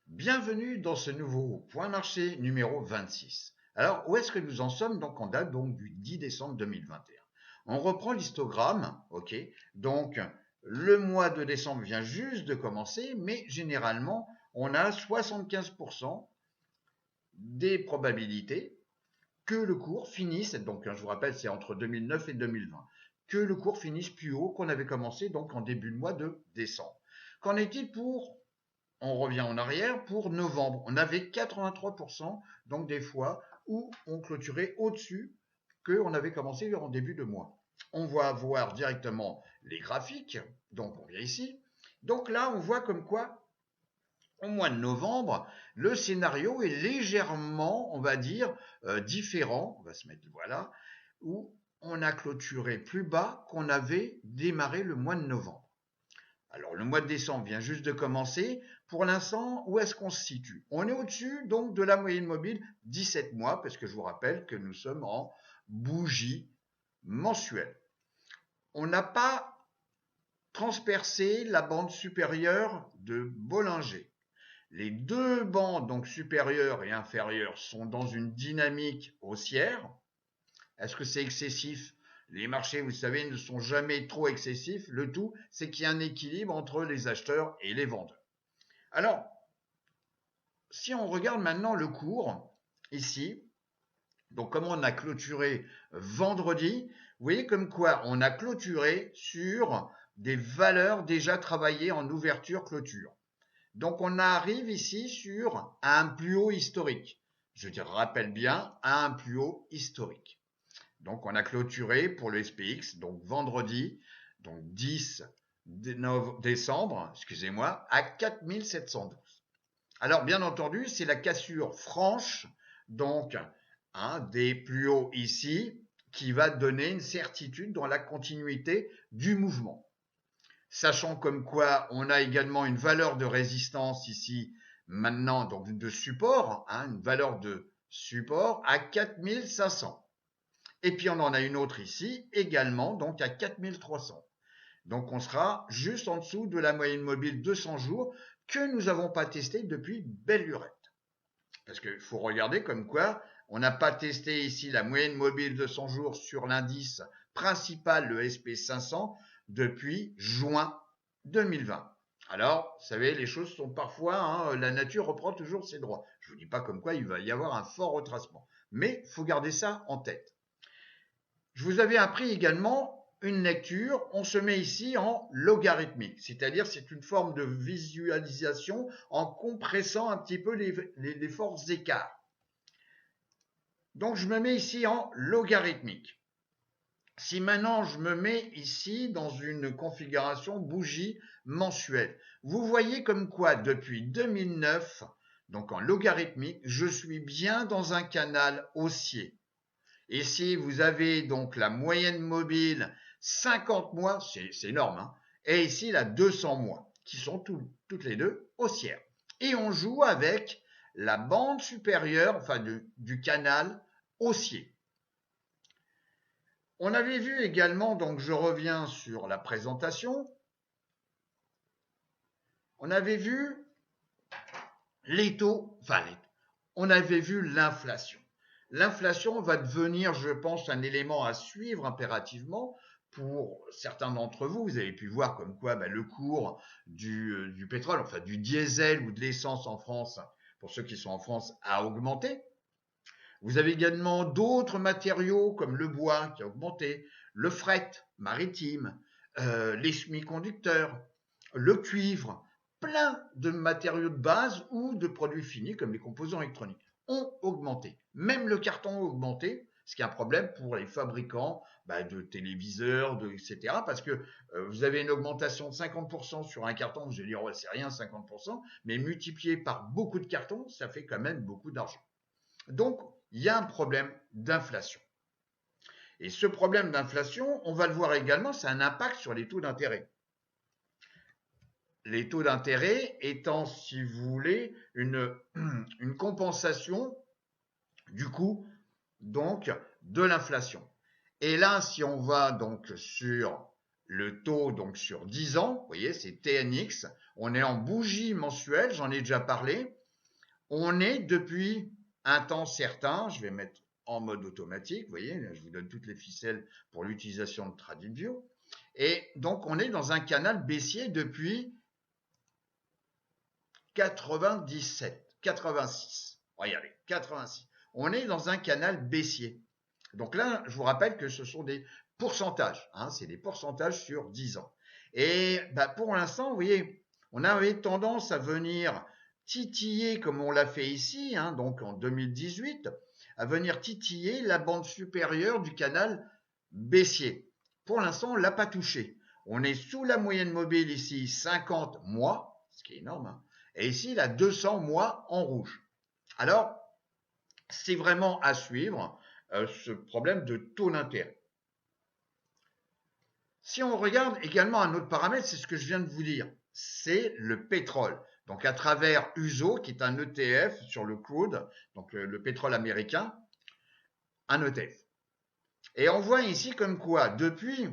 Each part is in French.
Bienvenue dans ce nouveau point marché numéro 26. Alors, où est-ce que nous en sommes donc en date donc du 10 décembre 2021? On reprend l'histogramme, ok? Donc, le mois de décembre vient juste de commencer, mais généralement, on a 75% des probabilités que le cours finisse, donc je vous rappelle, c'est entre 2009 et 2020, que le cours finisse plus haut qu'on avait commencé donc en début de mois de décembre. Qu'en est-il pour on revient en arrière pour novembre. On avait 83% donc des fois où on clôturait au-dessus qu'on avait commencé en début de mois. On va voir directement les graphiques. Donc on vient ici. Donc là, on voit comme quoi au mois de novembre, le scénario est légèrement, on va dire, différent. On va se mettre voilà, où on a clôturé plus bas qu'on avait démarré le mois de novembre. Alors, le mois de décembre vient juste de commencer. Pour l'instant, où est-ce qu'on se situe? On est au-dessus donc de la moyenne mobile 17 mois, parce que je vous rappelle que nous sommes en bougie mensuelle. On n'a pas transpercé la bande supérieure de Bollinger. Les deux bandes, donc supérieures et inférieures, sont dans une dynamique haussière. Est-ce que c'est excessif? Les marchés, vous savez, ne sont jamais trop excessifs. Le tout, c'est qu'il y a un équilibre entre les acheteurs et les vendeurs. Alors, si on regarde maintenant le cours, ici, donc comme on a clôturé vendredi, vous voyez comme quoi on a clôturé sur des valeurs déjà travaillées en ouverture-clôture. Donc on arrive ici sur un plus haut historique. Je rappelle bien, à un plus haut historique. Donc on a clôturé pour le SPX, donc vendredi, donc 10 décembre, excusez-moi, à 4712. Alors bien entendu, c'est la cassure franche, donc des plus hauts ici, qui va donner une certitude dans la continuité du mouvement. Sachant comme quoi on a également une valeur de résistance ici, maintenant, donc de support, une valeur de support à 4500. Et puis on en a une autre ici, également, donc à 4300. Donc on sera juste en dessous de la moyenne mobile 200 jours que nous n'avons pas testé depuis belle lurette. Parce qu'il faut regarder comme quoi on n'a pas testé ici la moyenne mobile de 100 jours sur l'indice principal, le SP500, depuis juin 2020. Alors, vous savez, les choses sont parfois, la nature reprend toujours ses droits. Je ne vous dis pas comme quoi il va y avoir un fort retracement. Mais il faut garder ça en tête. Je vous avais appris également une lecture, on se met ici en logarithmique, c'est-à-dire c'est une forme de visualisation en compressant un petit peu les forces d'écart. Donc je me mets ici en logarithmique. Si maintenant je me mets ici dans une configuration bougie mensuelle, vous voyez comme quoi depuis 2009, donc en logarithmique, je suis bien dans un canal haussier. Ici, vous avez donc la moyenne mobile 50 mois, c'est énorme, et ici la 200 mois, qui sont toutes les deux haussières. Et on joue avec la bande supérieure, enfin du canal haussier. On avait vu également, donc je reviens sur la présentation, on avait vu les taux, on avait vu l'inflation. L'inflation va devenir, je pense, un élément à suivre impérativement pour certains d'entre vous. Vous avez pu voir comme quoi le cours du pétrole, enfin du diesel ou de l'essence en France, pour ceux qui sont en France, a augmenté. Vous avez également d'autres matériaux comme le bois qui a augmenté, le fret maritime, les semi-conducteurs, le cuivre, plein de matériaux de base ou de produits finis comme les composants électroniques ont augmenté. Même le carton a augmenté, ce qui est un problème pour les fabricants de téléviseurs, etc. Parce que vous avez une augmentation de 50% sur un carton, vous allez dire, ouais, c'est rien 50%, mais multiplié par beaucoup de cartons, ça fait quand même beaucoup d'argent. Donc, il y a un problème d'inflation. Et ce problème d'inflation, on va le voir également, c'est un impact sur les taux d'intérêt. Les taux d'intérêt étant, si vous voulez, une compensation du coût donc de l'inflation. Et là, si on va donc sur le taux donc sur 10 ans, vous voyez, c'est TNX. On est en bougie mensuelle, j'en ai déjà parlé. On est depuis un temps certain, je vais mettre en mode automatique, vous voyez, je vous donne toutes les ficelles pour l'utilisation de TradingView. Et donc, on est dans un canal baissier depuis 97, 86. Regardez, 86. On est dans un canal baissier. Donc là, je vous rappelle que ce sont des pourcentages. Hein, c'est des pourcentages sur 10 ans. Et bah, pour l'instant, vous voyez, on avait tendance à venir titiller, comme on l'a fait ici, hein, donc en 2018, à venir titiller la bande supérieure du canal baissier. Pour l'instant, on ne l'a pas touché. On est sous la moyenne mobile ici, 50 mois, ce qui est énorme, hein, et ici, la 200 mois en rouge. Alors, c'est vraiment à suivre ce problème de taux d'intérêt. Si on regarde également un autre paramètre, c'est ce que je viens de vous dire, c'est le pétrole. Donc à travers USO, qui est un ETF sur le crude, donc le pétrole américain, un ETF. Et on voit ici comme quoi, depuis,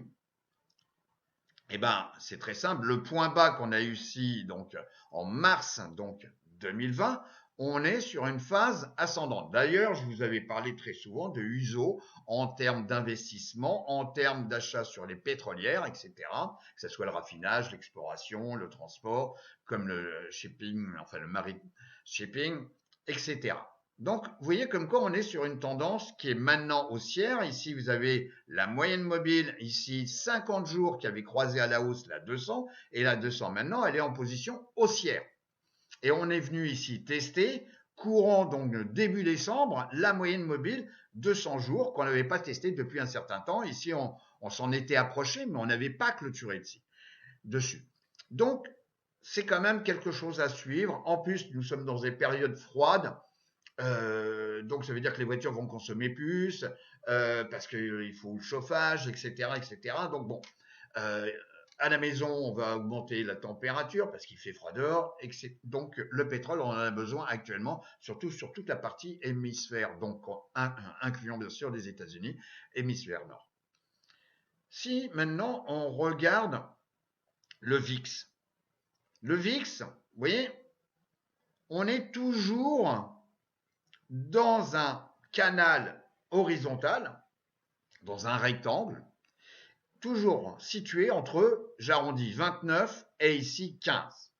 eh ben, c'est très simple, le point bas qu'on a eu ici, donc en mars donc 2020, on est sur une phase ascendante. D'ailleurs, je vous avais parlé très souvent de USO en termes d'investissement, en termes d'achat sur les pétrolières, etc. Que ce soit le raffinage, l'exploration, le transport, comme le shipping, enfin le marine shipping, etc. Donc, vous voyez comme quoi on est sur une tendance qui est maintenant haussière. Ici, vous avez la moyenne mobile, ici 50 jours qui avait croisé à la hausse la 200, et la 200 maintenant, elle est en position haussière. Et on est venu ici tester, courant donc début décembre, la moyenne mobile 200 jours qu'on n'avait pas testé depuis un certain temps. Ici, on s'en était approché, mais on n'avait pas clôturé dessus. Donc, c'est quand même quelque chose à suivre. En plus, nous sommes dans des périodes froides. Donc ça veut dire que les voitures vont consommer plus parce qu'il faut le chauffage, etc., etc. Donc bon, à la maison, on va augmenter la température parce qu'il fait froid dehors. Donc le pétrole, on en a besoin actuellement, surtout sur toute la partie hémisphère, donc incluant bien sûr les États-Unis, hémisphère nord. Si maintenant on regarde le VIX, vous voyez, on est toujours dans un canal horizontal, dans un rectangle, toujours situé entre, j'arrondis, 29 et ici 15.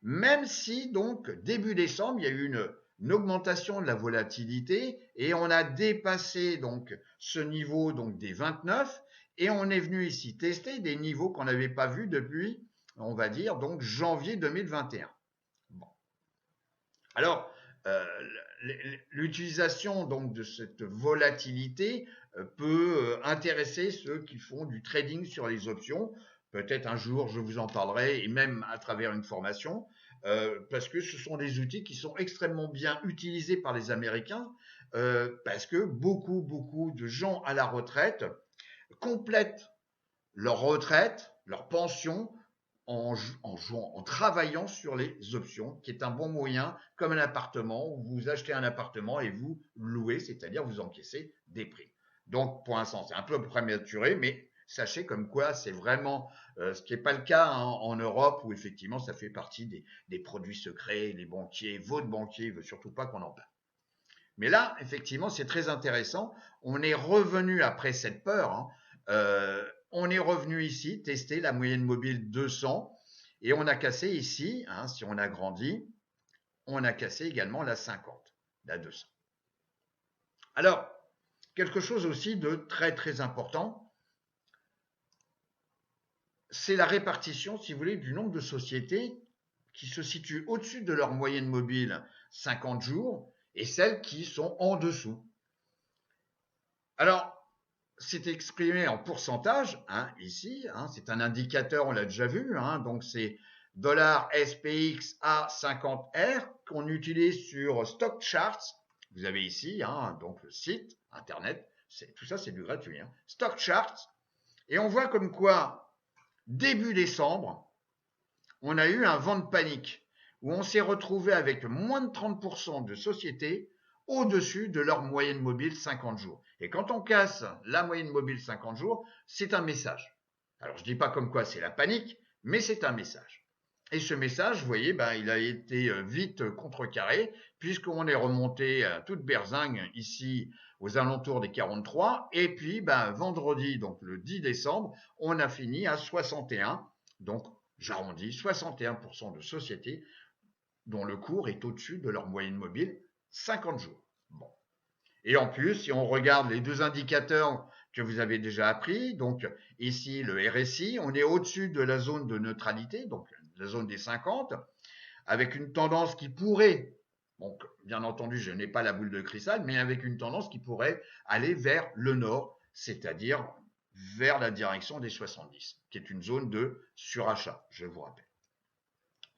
Même si, donc, début décembre, il y a eu une augmentation de la volatilité et on a dépassé donc ce niveau donc des 29 et on est venu ici tester des niveaux qu'on n'avait pas vus depuis, on va dire, donc janvier 2021. Bon. Alors, l'utilisation donc de cette volatilité peut intéresser ceux qui font du trading sur les options. Peut-être un jour je vous en parlerai et même à travers une formation parce que ce sont des outils qui sont extrêmement bien utilisés par les Américains parce que beaucoup de gens à la retraite complètent leur retraite, leur pension en travaillant sur les options, qui est un bon moyen, comme un appartement, où vous achetez un appartement et vous louez, c'est-à-dire vous encaissez des prix. Donc, pour l'instant, c'est un peu prématuré, mais sachez comme quoi c'est vraiment ce qui n'est pas le cas en Europe, où effectivement ça fait partie des produits secrets, les banquiers, votre banquier ne veut surtout pas qu'on en parle. Mais là, effectivement, c'est très intéressant. On est revenu après cette peur, hein, on est revenu ici tester la moyenne mobile 200 et on a cassé ici, hein, si on agrandit, on a cassé également la 50, la 200. Alors, quelque chose aussi de très important, c'est la répartition, si vous voulez, du nombre de sociétés qui se situent au-dessus de leur moyenne mobile 50 jours et celles qui sont en dessous. Alors, c'est exprimé en pourcentage, hein, ici, hein, c'est un indicateur, on l'a déjà vu, hein, donc c'est $SPX A50R qu'on utilise sur Stock Charts. Vous avez ici, hein, donc le site internet, tout ça c'est du gratuit, hein, Stock Charts, et on voit comme quoi début décembre, on a eu un vent de panique où on s'est retrouvé avec moins de 30% de sociétés au-dessus de leur moyenne mobile 50 jours. Et quand on casse la moyenne mobile 50 jours, c'est un message. Alors, je ne dis pas comme quoi c'est la panique, mais c'est un message. Et ce message, vous voyez, ben, il a été vite contrecarré, puisqu'on est remonté à toute berzingue ici aux alentours des 43. Et puis, ben, vendredi, donc le 10 décembre, on a fini à 61. Donc, j'arrondis, 61% de sociétés dont le cours est au-dessus de leur moyenne mobile 50 jours. Bon. Et en plus, si on regarde les deux indicateurs que vous avez déjà appris, donc ici le RSI, on est au-dessus de la zone de neutralité, donc la zone des 50, avec une tendance qui pourrait, donc bien entendu je n'ai pas la boule de cristal, mais avec une tendance qui pourrait aller vers le nord, c'est-à-dire vers la direction des 70, qui est une zone de surachat, je vous rappelle.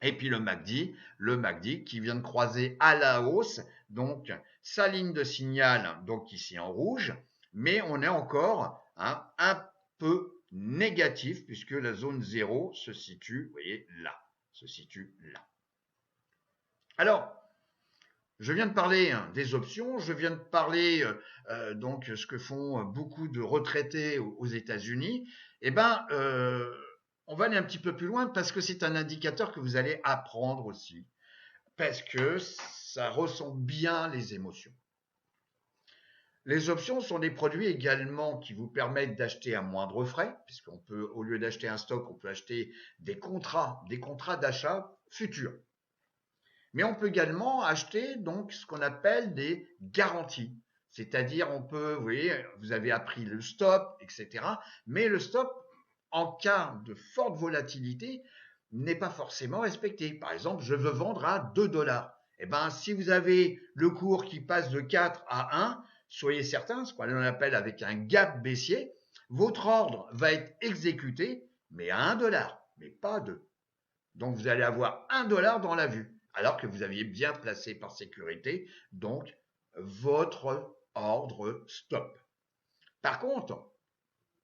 Et puis le MACD qui vient de croiser à la hausse, donc sa ligne de signal, donc ici en rouge, mais on est encore un peu négatif puisque la zone 0 se situe, vous voyez, là, se situe là. Alors, je viens de parler des options, je viens de parler donc ce que font beaucoup de retraités aux États-Unis. Eh ben, on va aller un petit peu plus loin parce que c'est un indicateur que vous allez apprendre aussi, parce que ça ressent bien les émotions. Les options sont des produits également qui vous permettent d'acheter à moindre frais, puisqu'on peut, au lieu d'acheter un stock, on peut acheter des contrats d'achat futurs. Mais on peut également acheter donc ce qu'on appelle des garanties. C'est-à-dire, on peut, vous voyez, vous avez appris le stop, etc. Mais le stop, en cas de forte volatilité, n'est pas forcément respecté. Par exemple, je veux vendre à 2 $. Eh bien, si vous avez le cours qui passe de 4 à 1, soyez certain, ce qu'on appelle avec un gap baissier, votre ordre va être exécuté, mais à 1 $, mais pas à 2. Donc, vous allez avoir 1 $ dans la vue, alors que vous aviez bien placé par sécurité, donc, votre ordre stop. Par contre,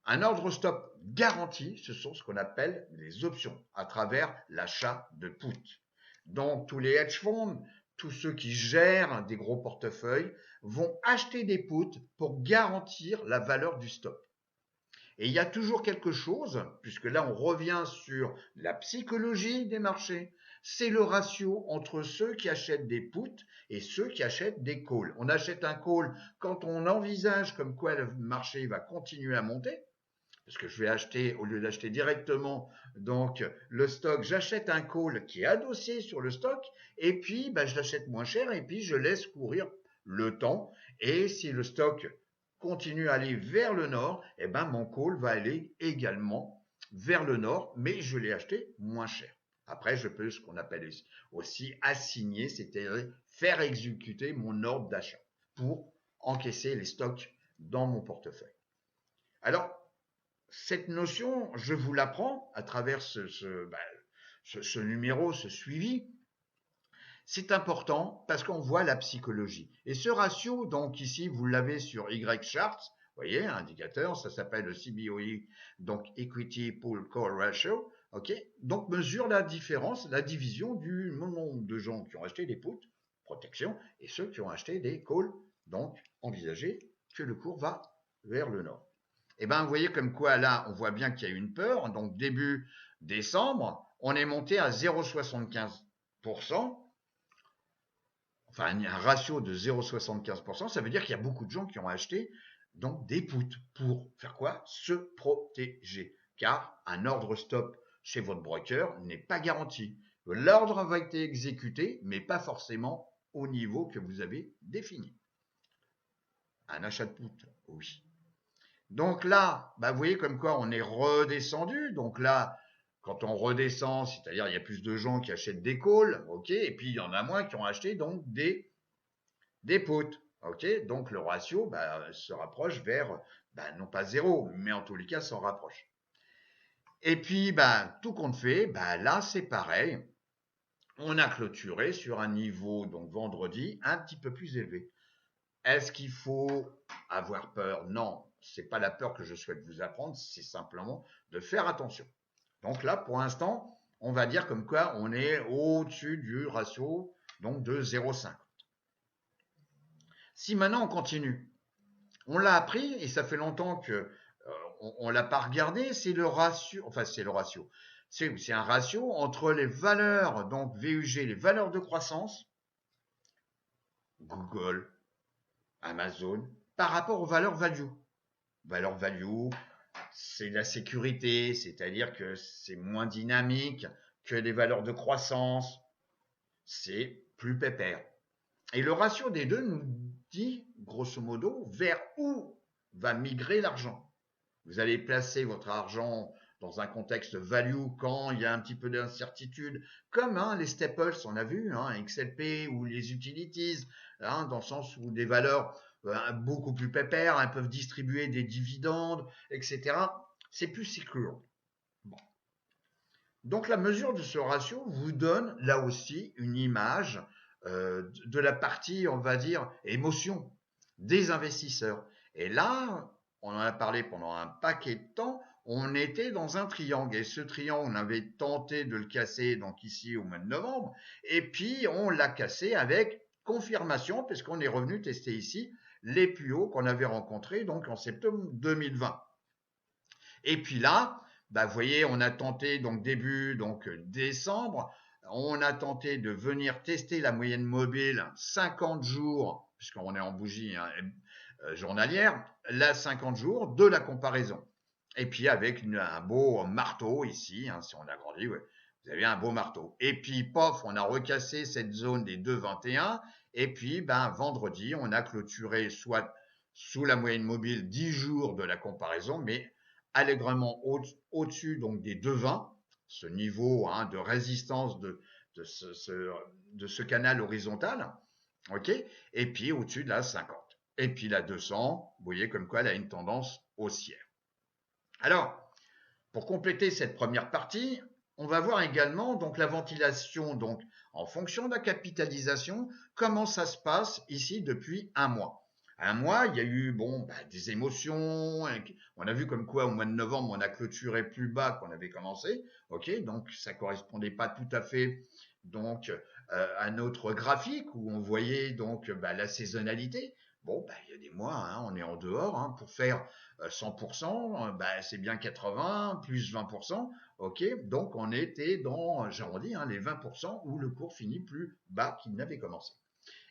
un ordre stop garanti, ce sont ce qu'on appelle les options à travers l'achat de put. Donc, tous les hedge funds, tous ceux qui gèrent des gros portefeuilles vont acheter des puts pour garantir la valeur du stop. Et il y a toujours quelque chose, puisque là on revient sur la psychologie des marchés, c'est le ratio entre ceux qui achètent des puts et ceux qui achètent des calls. On achète un call quand on envisage comme quoi le marché va continuer à monter, parce que je vais acheter, au lieu d'acheter directement donc le stock, j'achète un call qui est adossé sur le stock, et puis je l'achète moins cher, et puis je laisse courir le temps, et si le stock continue à aller vers le nord, eh ben mon call va aller également vers le nord, mais je l'ai acheté moins cher. Après, je peux ce qu'on appelle aussi assigner, c'est-à-dire faire exécuter mon ordre d'achat pour encaisser les stocks dans mon portefeuille. Alors, cette notion, je vous l'apprends à travers ce numéro, ce suivi. C'est important parce qu'on voit la psychologie. Et ce ratio, donc ici, vous l'avez sur Y-Chart, vous voyez, un indicateur, ça s'appelle le CBOE, donc Equity Pool Call Ratio, ok, donc mesure la différence, la division du nombre de gens qui ont acheté des puts, protection, et ceux qui ont acheté des calls, donc envisager que le cours va vers le nord. Et bien, vous voyez comme quoi là, on voit bien qu'il y a une peur. Donc, début décembre, on est monté à 0,75%. Enfin, un ratio de 0,75%, ça veut dire qu'il y a beaucoup de gens qui ont acheté donc des puts pour faire quoi? Se protéger. Car un ordre stop chez votre broker n'est pas garanti. L'ordre va être exécuté, mais pas forcément au niveau que vous avez défini. Un achat de put, oui. Donc là, vous voyez comme quoi on est redescendu. Donc là, quand on redescend, c'est-à-dire il y a plus de gens qui achètent des calls, ok, et puis il y en a moins qui ont acheté donc des puts, ok. Donc le ratio se rapproche vers, non pas zéro, mais en tous les cas s'en rapproche. Et puis, tout compte fait, là c'est pareil. On a clôturé sur un niveau, donc vendredi, un petit peu plus élevé. Est-ce qu'il faut avoir peur? Non, c'est pas la peur que je souhaite vous apprendre, c'est simplement de faire attention. Donc là, pour l'instant, on va dire comme quoi on est au-dessus du ratio donc de 0,50. Si maintenant on continue, on l'a appris et ça fait longtemps que on l'a pas regardé, c'est le ratio, enfin c'est le ratio, c'est un ratio entre les valeurs, donc VUG, les valeurs de croissance, Google, Amazon, par rapport aux valeurs value. Valeur value, c'est la sécurité, c'est-à-dire que c'est moins dynamique que les valeurs de croissance, c'est plus pépère. Et le ratio des deux nous dit, grosso modo, vers où va migrer l'argent. Vous allez placer votre argent dans un contexte value quand il y a un petit peu d'incertitude, comme les staples, on a vu, XLP ou les utilities, dans le sens où des valeurs beaucoup plus pépères, elles peuvent distribuer des dividendes, etc. C'est plus secure. Bon. Donc la mesure de ce ratio vous donne là aussi une image de la partie, on va dire, émotion des investisseurs. Et là, on en a parlé pendant un paquet de temps, on était dans un triangle. Et ce triangle, on avait tenté de le casser, donc ici au mois de novembre, et puis on l'a cassé avec confirmation, puisqu'on est revenu tester ici les plus hauts qu'on avait rencontrés donc en septembre 2020. Et puis là, vous voyez, on a tenté donc début décembre, on a tenté de venir tester la moyenne mobile 50 jours, puisqu'on est en bougie journalière, là 50 jours de la comparaison. Et puis avec un beau marteau ici, si on agrandit, ouais, vous avez un beau marteau. Et puis, pof, on a recassé cette zone des 2,21. Et puis, vendredi, on a clôturé soit sous la moyenne mobile 10 jours de la comparaison, mais allègrement au-dessus donc des 2,20, ce niveau de résistance de ce canal horizontal, ok, et puis au-dessus de la 50. Et puis la 200, vous voyez comme quoi elle a une tendance haussière. Alors, pour compléter cette première partie, on va voir également donc la ventilation donc en fonction de la capitalisation, comment ça se passe ici depuis un mois. Un mois, il y a eu des émotions. On a vu comme quoi au mois de novembre, on a clôturé plus bas qu'on avait commencé. Ok, donc ça correspondait pas tout à fait donc à notre graphique où on voyait donc la saisonnalité. Bon, il y a des mois, on est en dehors pour faire 100%, c'est bien 80 plus 20%. Ok, donc on était dans, j'arrondis, les 20% où le cours finit plus bas qu'il n'avait commencé.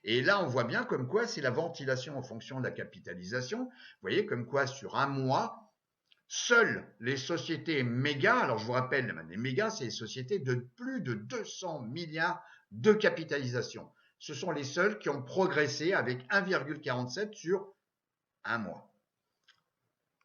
Et là, on voit bien comme quoi c'est la ventilation en fonction de la capitalisation. Vous voyez comme quoi sur un mois, seules les sociétés méga, alors je vous rappelle, les méga, c'est les sociétés de plus de 200 milliards de capitalisation. Ce sont les seules qui ont progressé avec 1,47 sur un mois.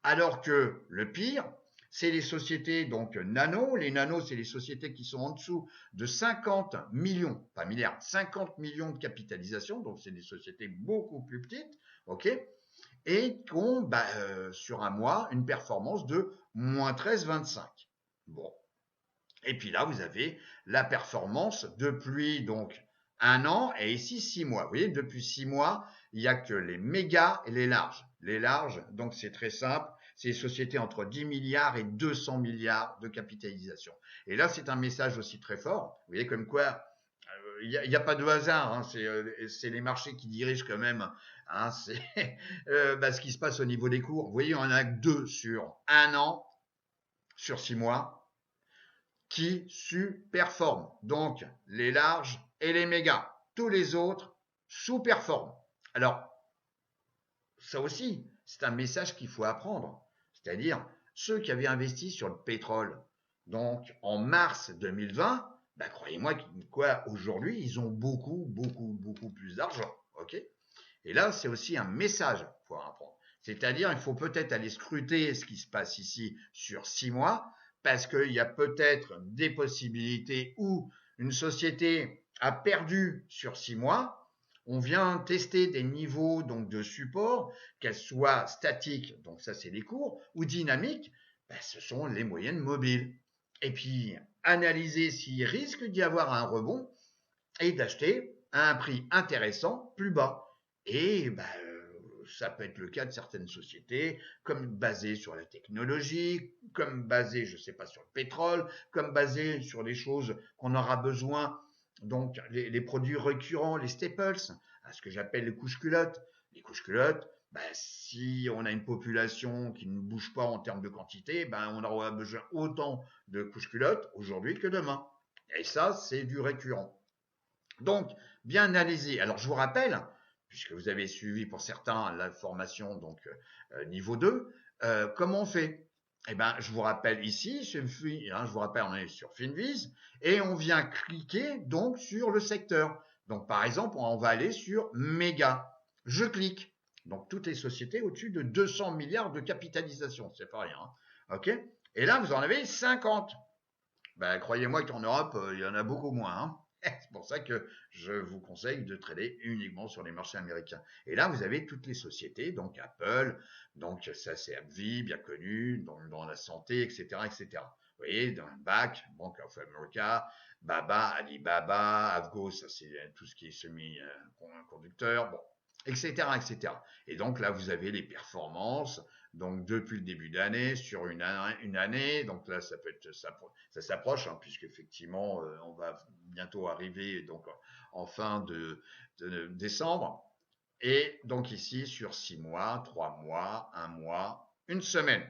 Alors que le pire, c'est les sociétés donc nano. Les nanos, c'est les sociétés qui sont en dessous de 50 millions, pas milliards, 50 millions de capitalisation. Donc, c'est des sociétés beaucoup plus petites, ok, et qui ont sur un mois une performance de moins 13,25. Bon. Et puis là, vous avez la performance depuis donc un an et ici 6 mois. Vous voyez, depuis 6 mois, il n'y a que les mégas et les larges. Les larges, donc c'est très simple, c'est les sociétés entre 10 milliards et 200 milliards de capitalisation. Et là, c'est un message aussi très fort. Vous voyez comme quoi il n'y a pas de hasard, c'est les marchés qui dirigent quand même c'est ce qui se passe au niveau des cours. Vous voyez, on en a que 2 sur un an, sur 6 mois, qui sous-performent. Donc, les larges et les mégas. Tous les autres sous-performent. Alors, ça aussi, c'est un message qu'il faut apprendre. C'est-à-dire, ceux qui avaient investi sur le pétrole, donc en mars 2020, croyez-moi quoi, aujourd'hui, ils ont beaucoup, beaucoup, beaucoup plus d'argent. Ok. Et là, c'est aussi un message qu'il faut apprendre. C'est-à-dire, il faut peut-être aller scruter ce qui se passe ici sur 6 mois, parce qu'il y a peut-être des possibilités où une société a perdu sur 6 mois. On vient tester des niveaux donc de support, qu'elles soient statiques, donc ça c'est les cours, ou dynamiques, ce sont les moyennes mobiles. Et puis analyser s'il risque d'y avoir un rebond et d'acheter à un prix intéressant plus bas. Et ça peut être le cas de certaines sociétés, comme basées sur la technologie, comme basées, je ne sais pas, sur le pétrole, comme basées sur les choses qu'on aura besoin, donc les produits récurrents, les staples, ce que j'appelle les couches culottes. Les couches culottes, si on a une population qui ne bouge pas en termes de quantité, on aura besoin autant de couches culottes aujourd'hui que demain. Et ça, c'est du récurrent. Donc, bien analyser. Alors, je vous rappelle, puisque vous avez suivi pour certains la formation donc niveau 2, comment on fait? Je vous rappelle ici, je vous rappelle, on est sur Finviz et on vient cliquer donc sur le secteur. Donc, par exemple, on va aller sur méga. Je clique. Donc, toutes les sociétés au-dessus de 200 milliards de capitalisation, c'est pas rien. Hein. OK? Et là, vous en avez 50. Croyez-moi qu'en Europe, il y en a beaucoup moins. Hein. C'est pour ça que je vous conseille de trader uniquement sur les marchés américains. Et là, vous avez toutes les sociétés, donc Apple, donc ça c'est AbbVie, bien connu, dans la santé, etc., etc. Vous voyez, dans le BAC, Bank of America, Baba, Alibaba, Avgo, ça c'est tout ce qui est semi-conducteur, bon, etc., etc. Et donc là, vous avez les performances, donc depuis le début d'année, sur une année, donc là, ça peut être ça s'approche, hein, puisque effectivement, on va bientôt arriver donc en fin de décembre. Et donc ici, sur 6 mois, 3 mois, 1 mois, une semaine.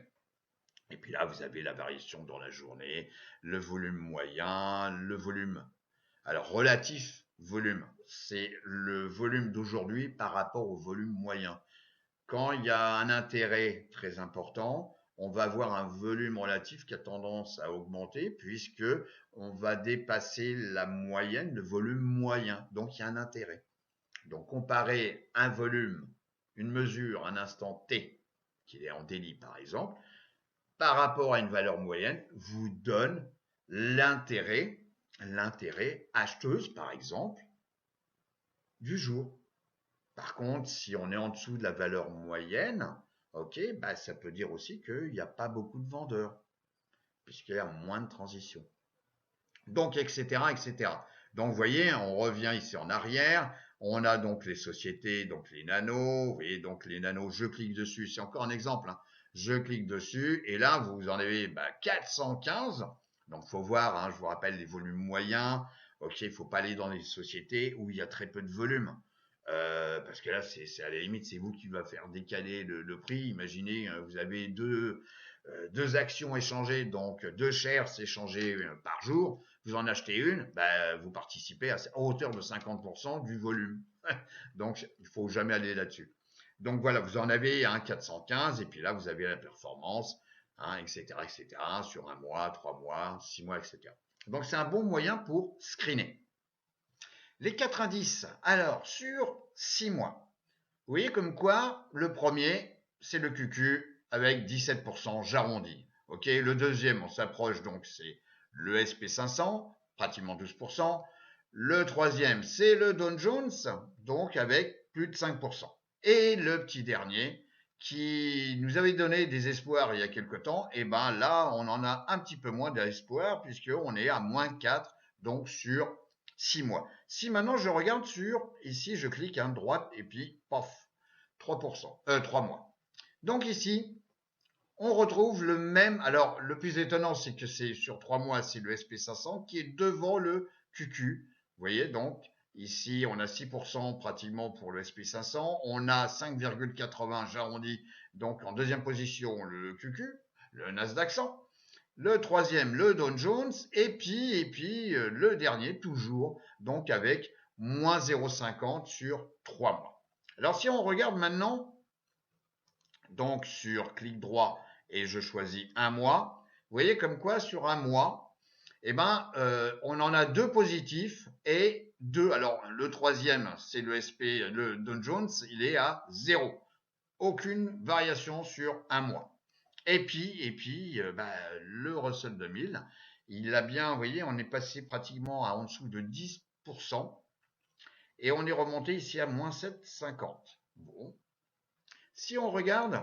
Et puis là, vous avez la variation dans la journée, le volume moyen, le volume. Alors, relatif volume, c'est le volume d'aujourd'hui par rapport au volume moyen. Quand il y a un intérêt très important, on va avoir un volume relatif qui a tendance à augmenter puisque on va dépasser la moyenne, le volume moyen. Donc il y a un intérêt. Donc comparer un volume, une mesure, un instant T, qui est en daily par exemple, par rapport à une valeur moyenne, vous donne l'intérêt acheteuse par exemple du jour. Par contre, si on est en dessous de la valeur moyenne, ok, ça peut dire aussi qu'il n'y a pas beaucoup de vendeurs, puisqu'il y a moins de transition. Donc, etc., etc. Donc, vous voyez, on revient ici en arrière. On a donc les sociétés, donc les nanos. Vous voyez, donc les nanos, je clique dessus. C'est encore un exemple. Hein. Je clique dessus et là, vous en avez 415. Donc, il faut voir, hein, je vous rappelle les volumes moyens. Ok, il ne faut pas aller dans les sociétés où il y a très peu de volume. Parce que là, c'est à la limite, c'est vous qui va faire décaler le prix. Imaginez, vous avez deux actions échangées, donc deux shares échangées par jour. Vous en achetez une, vous participez à hauteur de 50% du volume. Donc, il faut jamais aller là-dessus. Donc voilà, vous en avez un 415 et puis là, vous avez la performance, hein, etc., etc., sur un mois, 3 mois, 6 mois, etc. Donc c'est un bon moyen pour screener. Les 4 indices, alors sur 6 mois, vous voyez comme quoi le premier, c'est le QQ avec 17%, j'arrondis. Ok, le deuxième, on s'approche donc, c'est le SP500, pratiquement 12%. Le troisième, c'est le Dow Jones, donc avec plus de 5%. Et le petit dernier, qui nous avait donné des espoirs il y a quelque temps, et là, on en a un petit peu moins d'espoir, puisqu'on est à moins 4, donc sur 6 mois. Si maintenant je regarde sur, ici je clique à droite et puis pof, 3%, 3 mois. Donc ici, on retrouve le même, alors le plus étonnant c'est que c'est sur 3 mois, c'est le SP500 qui est devant le QQ. Vous voyez donc, ici on a 6% pratiquement pour le SP500, on a 5,80, j'arrondis, donc en deuxième position le QQ, le Nasdaq 100. Le troisième, le Dow Jones, et puis le dernier, toujours, donc avec moins 0,50 sur 3 mois. Alors si on regarde maintenant, donc sur clic droit, et je choisis un mois, vous voyez comme quoi sur un mois, on en a deux positifs et deux. Alors le troisième, c'est le SP, le Dow Jones, il est à 0. Aucune variation sur un mois. Et puis, le Russell 2000, il a bien, vous voyez, on est passé pratiquement à en dessous de 10% et on est remonté ici à moins 7,50. Bon. Si on regarde,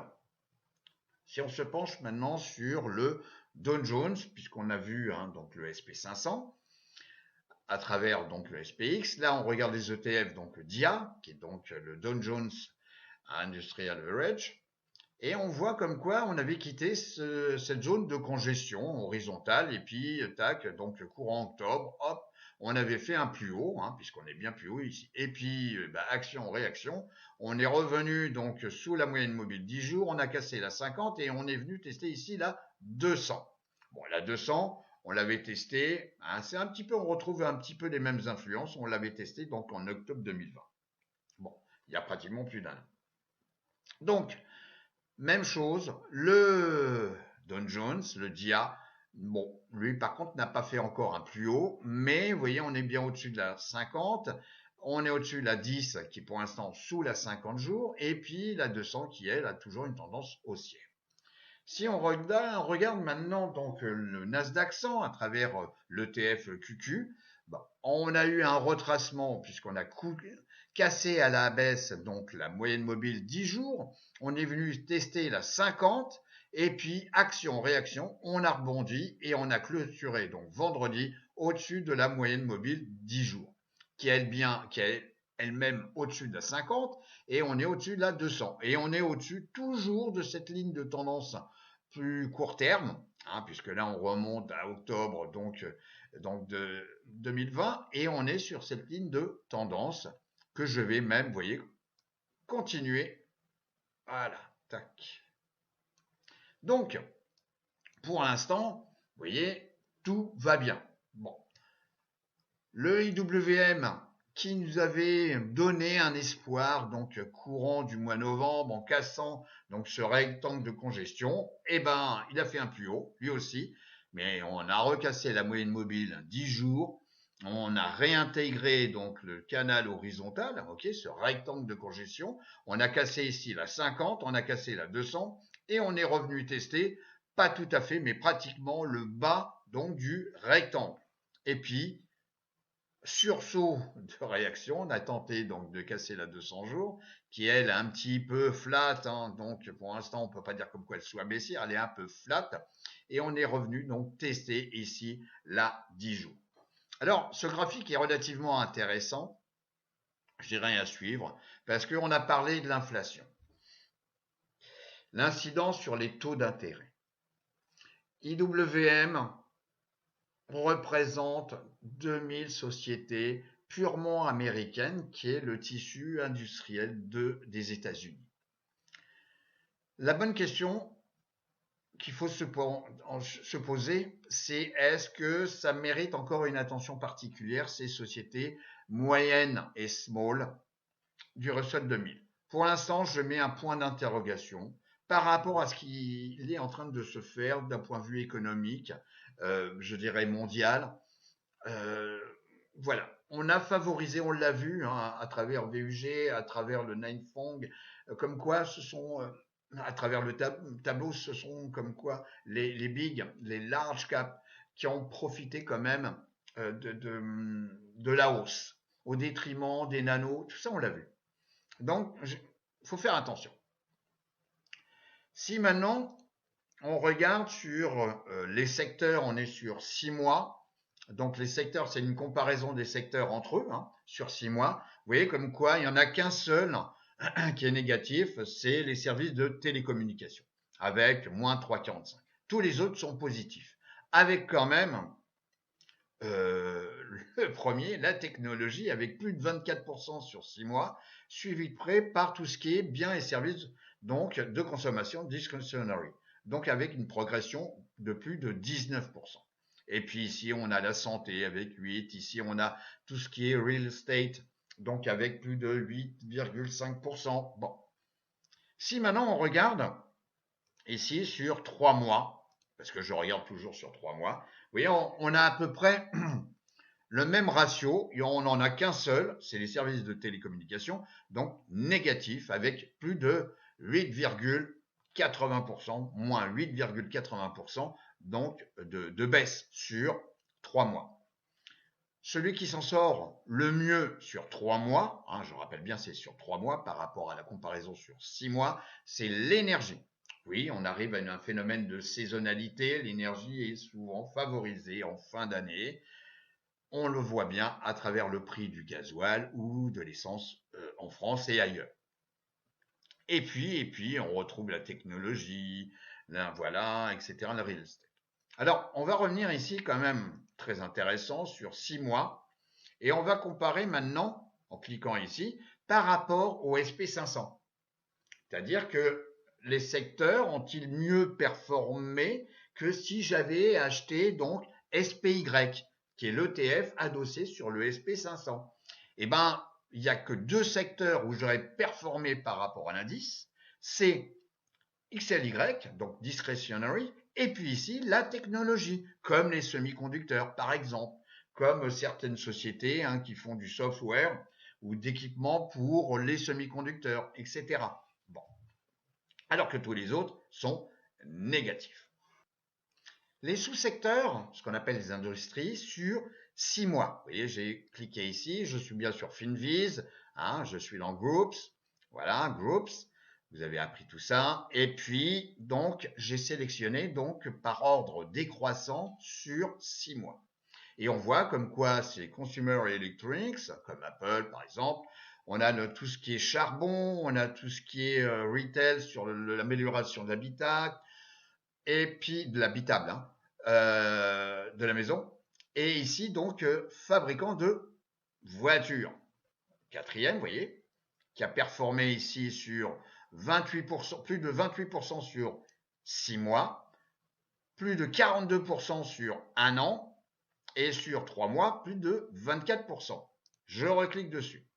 si on se penche maintenant sur le Dow Jones, puisqu'on a vu donc le SP500 à travers donc le SPX, là on regarde les ETF, donc le DIA, qui est donc le Dow Jones Industrial Average. Et on voit comme quoi on avait quitté cette zone de congestion horizontale et puis tac, donc courant octobre, hop, on avait fait un plus haut, hein, puisqu'on est bien plus haut ici. Et puis, action, réaction, on est revenu donc sous la moyenne mobile 10 jours, on a cassé la 50 et on est venu tester ici la 200. Bon, la 200, on l'avait testé, hein, c'est un petit peu, on retrouve un petit peu les mêmes influences, on l'avait testé donc en octobre 2020. Bon, il y a pratiquement plus d'un an. Donc, même chose, le Dow Jones, le DIA, bon, lui par contre n'a pas fait encore un plus haut, mais vous voyez, on est bien au-dessus de la 50, on est au-dessus de la 10 qui est pour l'instant sous la 50 jours, et puis la 200 qui elle a toujours une tendance haussière. Si on regarde maintenant donc le Nasdaq 100 à travers l'ETF QQ, bon, on a eu un retracement puisqu'on a cassé à la baisse donc la moyenne mobile 10 jours. On est venu tester la 50 et puis action-réaction, on a rebondi et on a clôturé donc vendredi au-dessus de la moyenne mobile 10 jours qui est elle-même au-dessus de la 50 et on est au-dessus de la 200 et on est au-dessus toujours de cette ligne de tendance plus court terme, hein, puisque là on remonte à octobre donc de 2020 et on est sur cette ligne de tendance que je vais même, vous voyez, continuer. Voilà, tac. Donc, pour l'instant, vous voyez, tout va bien. Bon. Le IWM qui nous avait donné un espoir donc courant du mois novembre en cassant donc ce rectangle de congestion, eh ben il a fait un plus haut lui aussi, mais on a recassé la moyenne mobile 10 jours, on a réintégré donc le canal horizontal, ok, ce rectangle de congestion, on a cassé ici la 50, on a cassé la 200 et on est revenu tester pas tout à fait mais pratiquement le bas donc du rectangle. Et puis sursaut de réaction, on a tenté donc de casser la 200 jours, qui elle est un petit peu flat, hein, donc pour l'instant on peut pas dire comme quoi elle soit baissière, elle est un peu flat, et on est revenu donc tester ici la 10 jours. Alors ce graphique est relativement intéressant, je dirais à suivre, parce qu'on a parlé de l'inflation, l'incidence sur les taux d'intérêt. IWM représente 2000 sociétés purement américaines, qui est le tissu industriel des États-Unis. La bonne question qu'il faut se poser, c'est est-ce que ça mérite encore une attention particulière, ces sociétés moyennes et small du Russell 2000? Pour l'instant, je mets un point d'interrogation par rapport à ce qu'il est en train de se faire d'un point de vue économique, je dirais mondial. Voilà, on a favorisé, on l'a vu hein, à travers VUG, à travers le Ninefong, comme quoi ce sont, à travers le tableau, ce sont comme quoi les big, les large caps qui ont profité quand même de la hausse au détriment des nanos, tout ça on l'a vu. Donc, il faut faire attention. Si maintenant on regarde sur les secteurs, on est sur 6 mois. Donc les secteurs, c'est une comparaison des secteurs entre eux hein, sur 6 mois. Vous voyez comme quoi il n'y en a qu'un seul qui est négatif, c'est les services de télécommunication avec moins 3,45. Tous les autres sont positifs. Avec quand même le premier, la technologie, avec plus de 24% sur 6 mois, suivi de près par tout ce qui est biens et services donc de consommation discretionary, donc avec une progression de plus de 19%. Et puis ici, on a la santé avec 8, ici on a tout ce qui est real estate, donc avec plus de 8,5%. Bon. Si maintenant on regarde ici sur 3 mois, parce que je regarde toujours sur 3 mois, vous voyez, on a à peu près le même ratio, et on n'en a qu'un seul, c'est les services de télécommunication, donc négatif, avec plus de 8,80%, moins 8,80%, donc de baisse sur 3 mois. Celui qui s'en sort le mieux sur 3 mois, hein, je rappelle bien c'est sur 3 mois par rapport à la comparaison sur 6 mois, c'est l'énergie. Oui, on arrive à un phénomène de saisonnalité, l'énergie est souvent favorisée en fin d'année. On le voit bien à travers le prix du gasoil ou de l'essence en France et ailleurs. Et puis, on retrouve la technologie, voilà, etc., le real estate. Alors, on va revenir ici quand même très intéressant sur 6 mois. Et on va comparer maintenant, en cliquant ici, par rapport au SP500. C'est-à-dire que les secteurs ont-ils mieux performé que si j'avais acheté donc SPY, qui est l'ETF adossé sur le SP500. Eh bien, il n'y a que deux secteurs où j'aurais performé par rapport à l'indice, c'est XLY, donc discretionary, et puis ici la technologie, comme les semi-conducteurs par exemple, comme certaines sociétés qui font du software ou d'équipements pour les semi-conducteurs, etc. Bon, alors que tous les autres sont négatifs. Les sous-secteurs, ce qu'on appelle les industries, sur 6 mois. Vous voyez, j'ai cliqué ici, je suis bien sur Finviz, je suis dans Groups, voilà, Groups, vous avez appris tout ça, et puis, donc, j'ai sélectionné, donc, par ordre décroissant sur 6 mois. Et on voit comme quoi c'est Consumer Electronics, comme Apple par exemple, on a tout ce qui est charbon, on a tout ce qui est retail sur l'amélioration de l'habitat, et puis de l'habitable, de la maison. Et ici, donc, fabricant de voitures. Quatrième, vous voyez, qui a performé ici sur 28%, plus de 28% sur 6 mois, plus de 42% sur 1 an, et sur 3 mois, plus de 24%. Je reclique dessus.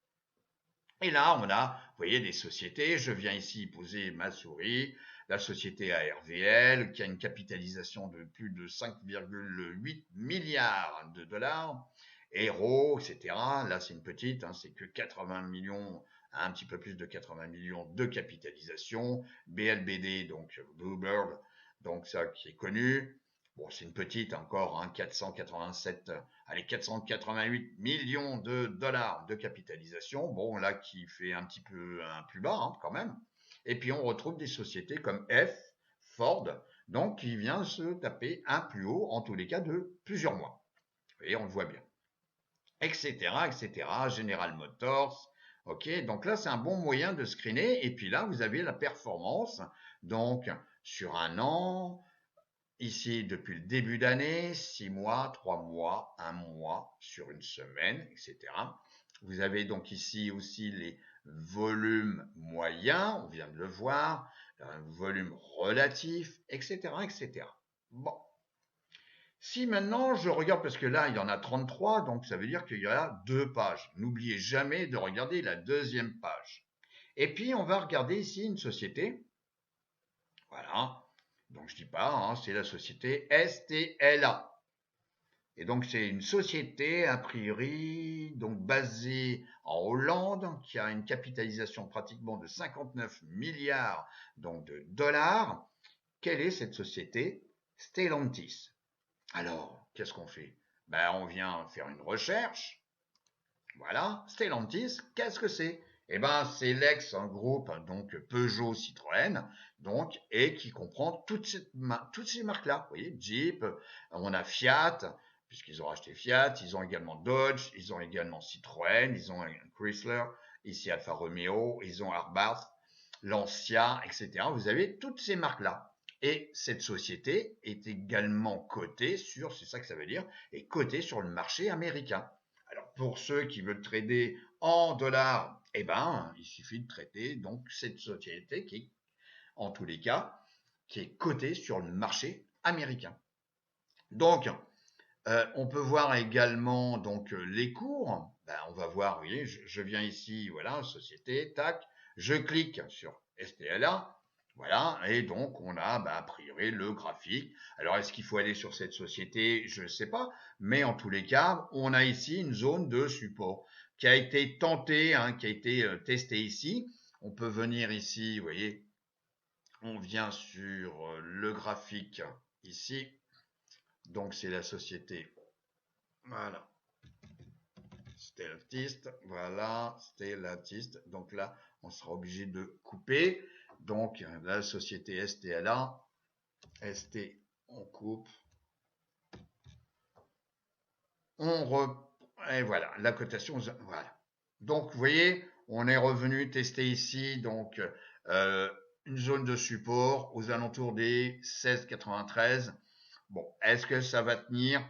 Et là, on a, vous voyez, des sociétés. Je viens ici poser ma souris. La société ARVL, qui a une capitalisation de plus de 5,8 milliards de dollars. Hero, etc. Là, c'est une petite, c'est que 80 millions, un petit peu plus de 80 millions de capitalisation. BLBD, donc Bluebird, donc ça qui est connu. Bon, c'est une petite encore, 488 millions de dollars de capitalisation. Bon, là, qui fait un petit peu un plus bas, quand même. Et puis, on retrouve des sociétés comme Ford, donc qui vient se taper un plus haut, en tous les cas, de plusieurs mois. Et on le voit bien. Etc., etc. General Motors. Ok, donc là, c'est un bon moyen de screener. Et puis là, vous avez la performance. Donc, sur un an, ici, depuis le début d'année, 6 mois, 3 mois, 1 mois, sur une semaine, etc. Vous avez donc ici aussi les volumes moyens, on vient de le voir, volume relatif, etc., etc. Bon. Si maintenant je regarde, parce que là, il y en a 33, donc ça veut dire qu'il y a 2 pages. N'oubliez jamais de regarder la deuxième page. Et puis, on va regarder ici une société. Voilà. Donc, je dis pas, c'est la société STLA. Et donc, c'est une société, a priori, donc basée en Hollande, qui a une capitalisation pratiquement de 59 milliards donc, de dollars. Quelle est cette société? Stellantis. Alors, qu'est-ce qu'on fait? On vient faire une recherche. Voilà, Stellantis, qu'est-ce que c'est? Eh ben, c'est l'ex-groupe donc Peugeot Citroën, donc, et qui comprend toutes ces marques-là. Vous voyez, Jeep, on a Fiat, puisqu'ils ont acheté Fiat, ils ont également Dodge, ils ont également Citroën, ils ont Chrysler, ici Alfa Romeo, ils ont Abarth, Lancia, etc. Vous avez toutes ces marques-là. Et cette société est également cotée sur, c'est ça que ça veut dire, est cotée sur le marché américain. Alors pour ceux qui veulent trader en dollars, il suffit de traiter donc cette société qui est, en tous les cas, qui est cotée sur le marché américain. Donc, on peut voir également donc les cours. On va voir, vous voyez, je viens ici, voilà, société, tac, je clique sur STLA, voilà, et donc on a a priori le graphique. Alors est-ce qu'il faut aller sur cette société? Je ne sais pas, mais en tous les cas, on a ici une zone de support qui a été tentée, qui a été testée ici. On peut venir ici, vous voyez, on vient sur le graphique ici. Donc c'est la société, voilà, Stellantis, voilà, Stellantis. Donc là, on sera obligé de couper. Donc la société STLA, ST, on coupe. Et voilà, la cotation, voilà. Donc vous voyez, on est revenu tester ici donc une zone de support aux alentours des 16,93. Bon, est-ce que ça va tenir?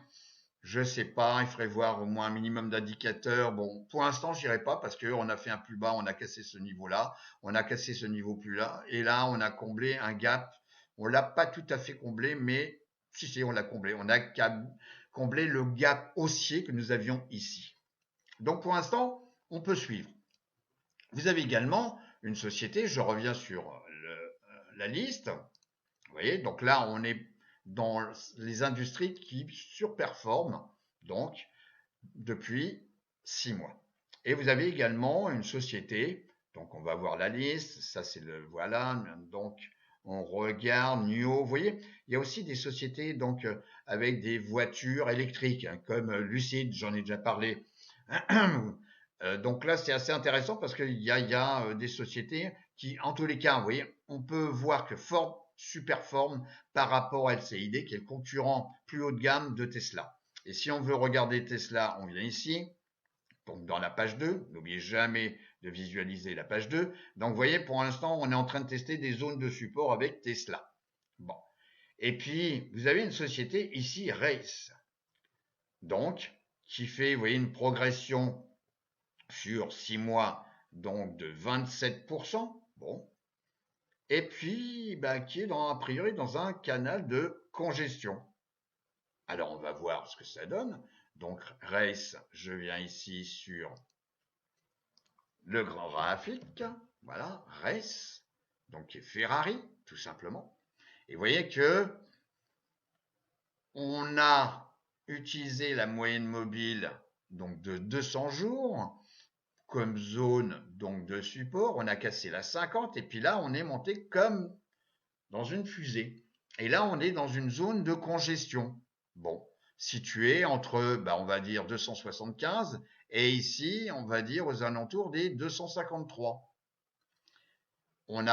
Je sais pas, il faudrait voir au moins un minimum d'indicateurs. Bon, pour l'instant, j'irai pas parce qu'on a fait un plus bas, on a cassé ce niveau-là, on a cassé ce niveau plus là, et là, on a comblé un gap. On l'a pas tout à fait comblé, mais si, on l'a comblé. On a comblé le gap haussier que nous avions ici. Donc, pour l'instant, on peut suivre. Vous avez également une société, je reviens sur la liste. Vous voyez, donc là, on est dans les industries qui surperforment, donc, depuis 6 mois. Et vous avez également une société, donc on va voir la liste, ça c'est le, voilà, donc on regarde NIO, vous voyez, il y a aussi des sociétés donc avec des voitures électriques, hein, comme Lucid, j'en ai déjà parlé. Donc là, c'est assez intéressant parce qu'il y a des sociétés qui, en tous les cas, vous voyez, on peut voir que Ford superforme par rapport à LCID, qui est le concurrent plus haut de gamme de Tesla. Et si on veut regarder Tesla, on vient ici, donc dans la page 2, n'oubliez jamais de visualiser la page 2. Donc vous voyez, pour l'instant, on est en train de tester des zones de support avec Tesla. Bon. Et puis, vous avez une société ici, Race, donc, qui fait, vous voyez, une progression sur 6 mois, donc de 27%. Bon. Et puis, bah, qui est a priori dans un canal de congestion. Alors, on va voir ce que ça donne. Donc, Race, je viens ici sur le grand graphique. Voilà, Race, donc qui est Ferrari, tout simplement. Et vous voyez que on a utilisé la moyenne mobile donc de 200 jours comme zone donc de support. On a cassé la 50 et puis là, on est monté comme dans une fusée. Et là, on est dans une zone de congestion. Bon, située entre, bah, on va dire 275 et ici, on va dire aux alentours des 253. On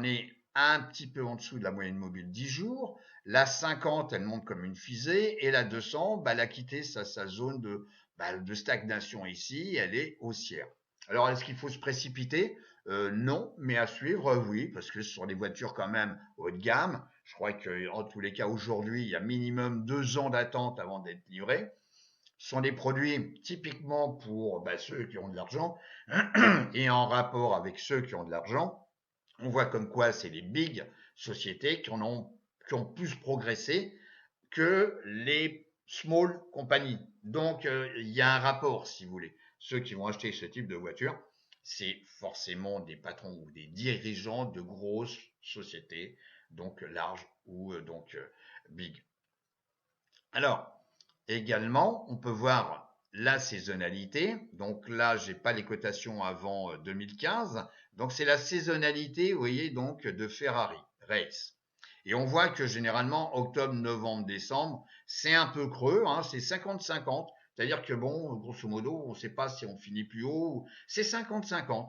est un petit peu en dessous de la moyenne mobile 10 jours. La 50, elle monte comme une fusée et la 200, bah, elle a quitté sa zone de stagnation ici, elle est haussière. Alors, est-ce qu'il faut se précipiter? Non, mais à suivre, oui, parce que ce sont des voitures quand même haut de gamme. Je crois qu'en tous les cas, aujourd'hui, il y a minimum 2 ans d'attente avant d'être livré. Ce sont des produits typiquement pour bah, ceux qui ont de l'argent et en rapport avec ceux qui ont de l'argent. On voit comme quoi c'est les big sociétés qui ont plus progressé que les small compagnies. Donc, il y a un rapport, si vous voulez. Ceux qui vont acheter ce type de voiture, c'est forcément des patrons ou des dirigeants de grosses sociétés, donc larges ou donc big. Alors, également, on peut voir la saisonnalité. Donc là, j'ai pas les cotations avant 2015. Donc c'est la saisonnalité, vous voyez, donc de Ferrari Race. Et on voit que généralement, octobre, novembre, décembre, c'est un peu creux, hein, c'est 50-50. C'est-à-dire que bon, grosso modo, on ne sait pas si on finit plus haut. C'est 50-50.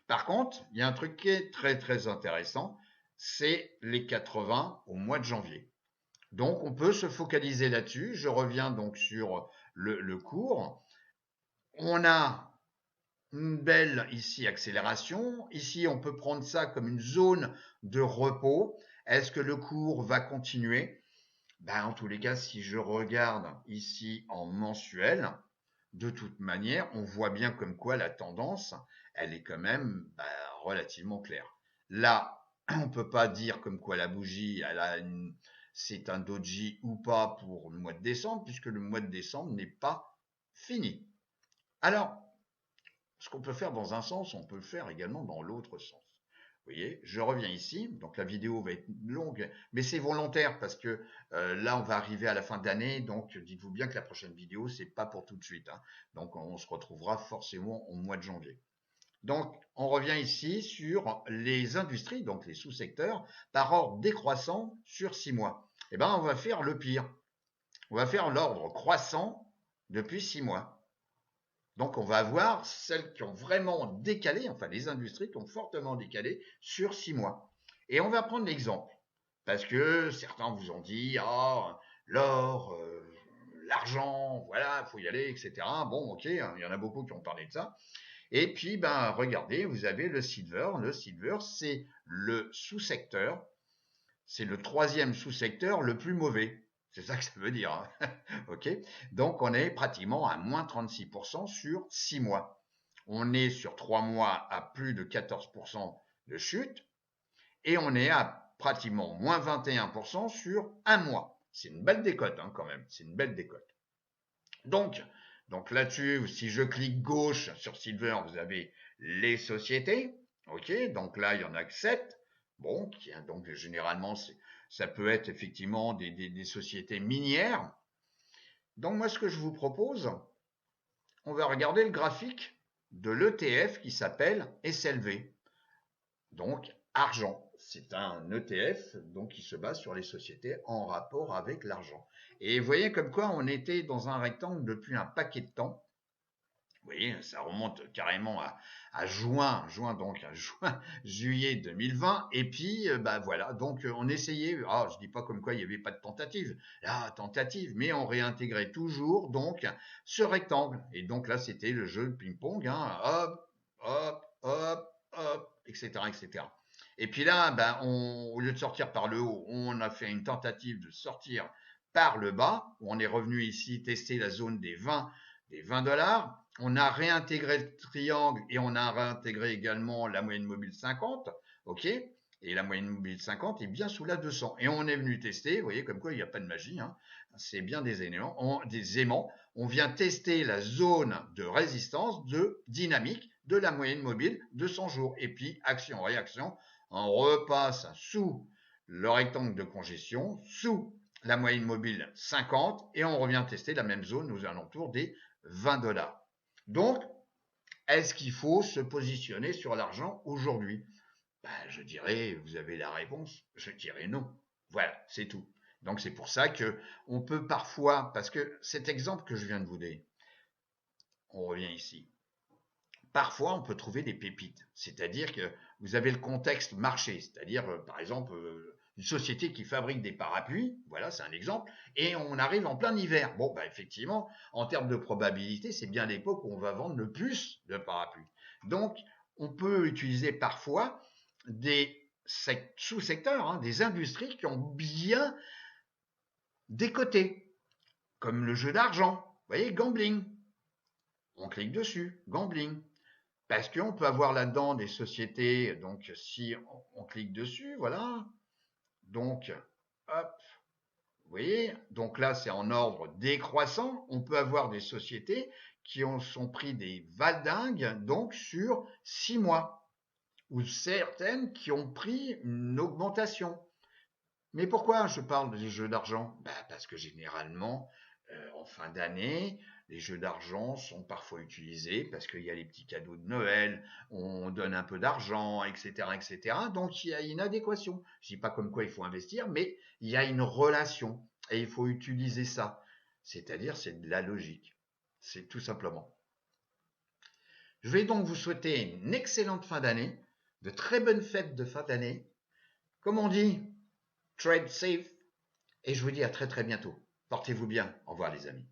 Par contre, il y a un truc qui est très très intéressant, c'est les 80 au mois de janvier. Donc, on peut se focaliser là-dessus. Je reviens donc sur le cours. On a une belle ici accélération. Ici, on peut prendre ça comme une zone de repos. Est-ce que le cours va continuer? Ben, en tous les cas, si je regarde ici en mensuel, de toute manière, on voit bien comme quoi la tendance, elle est quand même relativement claire. Là, on ne peut pas dire comme quoi la bougie, c'est un doji ou pas pour le mois de décembre, puisque le mois de décembre n'est pas fini. Alors, ce qu'on peut faire dans un sens, on peut le faire également dans l'autre sens. Vous voyez, je reviens ici, donc la vidéo va être longue, mais c'est volontaire parce que là on va arriver à la fin d'année, donc dites-vous bien que la prochaine vidéo c'est pas pour tout de suite, hein. Donc on se retrouvera forcément au mois de janvier. Donc on revient ici sur les industries, donc les sous-secteurs, par ordre décroissant sur 6 mois. Eh bien on va faire le pire, on va faire l'ordre croissant depuis 6 mois. Donc, on va avoir celles qui ont vraiment décalé, enfin les industries qui ont fortement décalé sur 6 mois. Et on va prendre l'exemple, parce que certains vous ont dit, ah, l'or, l'argent, voilà, il faut y aller, etc. Bon, ok, hein, il y en a beaucoup qui ont parlé de ça. Et puis, ben, regardez, vous avez le silver. Le silver, c'est le sous-secteur, c'est le troisième sous-secteur le plus mauvais. C'est ça que ça veut dire. Hein. OK. Donc, on est pratiquement à moins 36% sur 6 mois. On est sur 3 mois à plus de 14% de chute et on est à pratiquement moins 21% sur un mois. C'est une belle décote hein, quand même. C'est une belle décote. Donc là-dessus, si je clique gauche sur Silver, vous avez les sociétés. OK. Donc là, il y en a que 7. Bon, donc généralement, ça peut être effectivement des sociétés minières. Donc moi, ce que je vous propose, on va regarder le graphique de l'ETF qui s'appelle SLV. Donc argent. C'est un ETF donc qui se base sur les sociétés en rapport avec l'argent. Et vous voyez comme quoi on était dans un rectangle depuis un paquet de temps. Vous voyez, ça remonte carrément à juin, juillet 2020. Et puis, bah voilà, donc on essayait, je dis pas comme quoi il n'y avait pas de tentative, mais on réintégrait toujours donc ce rectangle. Et donc là, c'était le jeu de ping-pong, hein, hop, hop, hop, hop, etc., etc. Et puis là, au lieu de sortir par le haut, on a fait une tentative de sortir par le bas. On est revenu ici tester la zone des 20 $. On a réintégré le triangle et on a réintégré également la moyenne mobile 50. OK. Et la moyenne mobile 50 est bien sous la 200. Et on est venu tester, vous voyez, comme quoi il n'y a pas de magie. Hein. C'est bien des aimants. On vient tester la zone de résistance de dynamique de la moyenne mobile de 100 jours. Et puis, action-réaction, on repasse sous le rectangle de congestion, sous la moyenne mobile 50 et on revient tester la même zone aux alentours des 20 $. Donc, est-ce qu'il faut se positionner sur l'argent aujourd'hui? Je dirais, vous avez la réponse, je dirais non. Voilà, c'est tout. Donc c'est pour ça que on peut parfois, parce que cet exemple que je viens de vous donner, on revient ici. Parfois, on peut trouver des pépites, c'est-à-dire que vous avez le contexte marché, c'est-à-dire par exemple une société qui fabrique des parapluies, voilà, c'est un exemple, et on arrive en plein hiver. Bon, effectivement, en termes de probabilité, c'est bien l'époque où on va vendre le plus de parapluies. Donc, on peut utiliser parfois des sous-secteurs, hein, des industries qui ont bien décoté, comme le jeu d'argent. Vous voyez, gambling. On clique dessus, gambling. Parce qu'on peut avoir là-dedans des sociétés, donc si on clique dessus, voilà. Donc, hop, vous voyez, donc là c'est en ordre décroissant. On peut avoir des sociétés qui sont pris des valdingues donc sur 6 mois, ou certaines qui ont pris une augmentation. Mais pourquoi je parle des jeux d'argent? Parce que généralement, en fin d'année, les jeux d'argent sont parfois utilisés parce qu'il y a les petits cadeaux de Noël, on donne un peu d'argent, etc., etc. Donc il y a une adéquation. Je ne dis pas comme quoi il faut investir, mais il y a une relation et il faut utiliser ça. C'est-à-dire, c'est de la logique. C'est tout simplement. Je vais donc vous souhaiter une excellente fin d'année, de très bonnes fêtes de fin d'année. Comme on dit, trade safe. Et je vous dis à très très bientôt. Portez-vous bien. Au revoir les amis.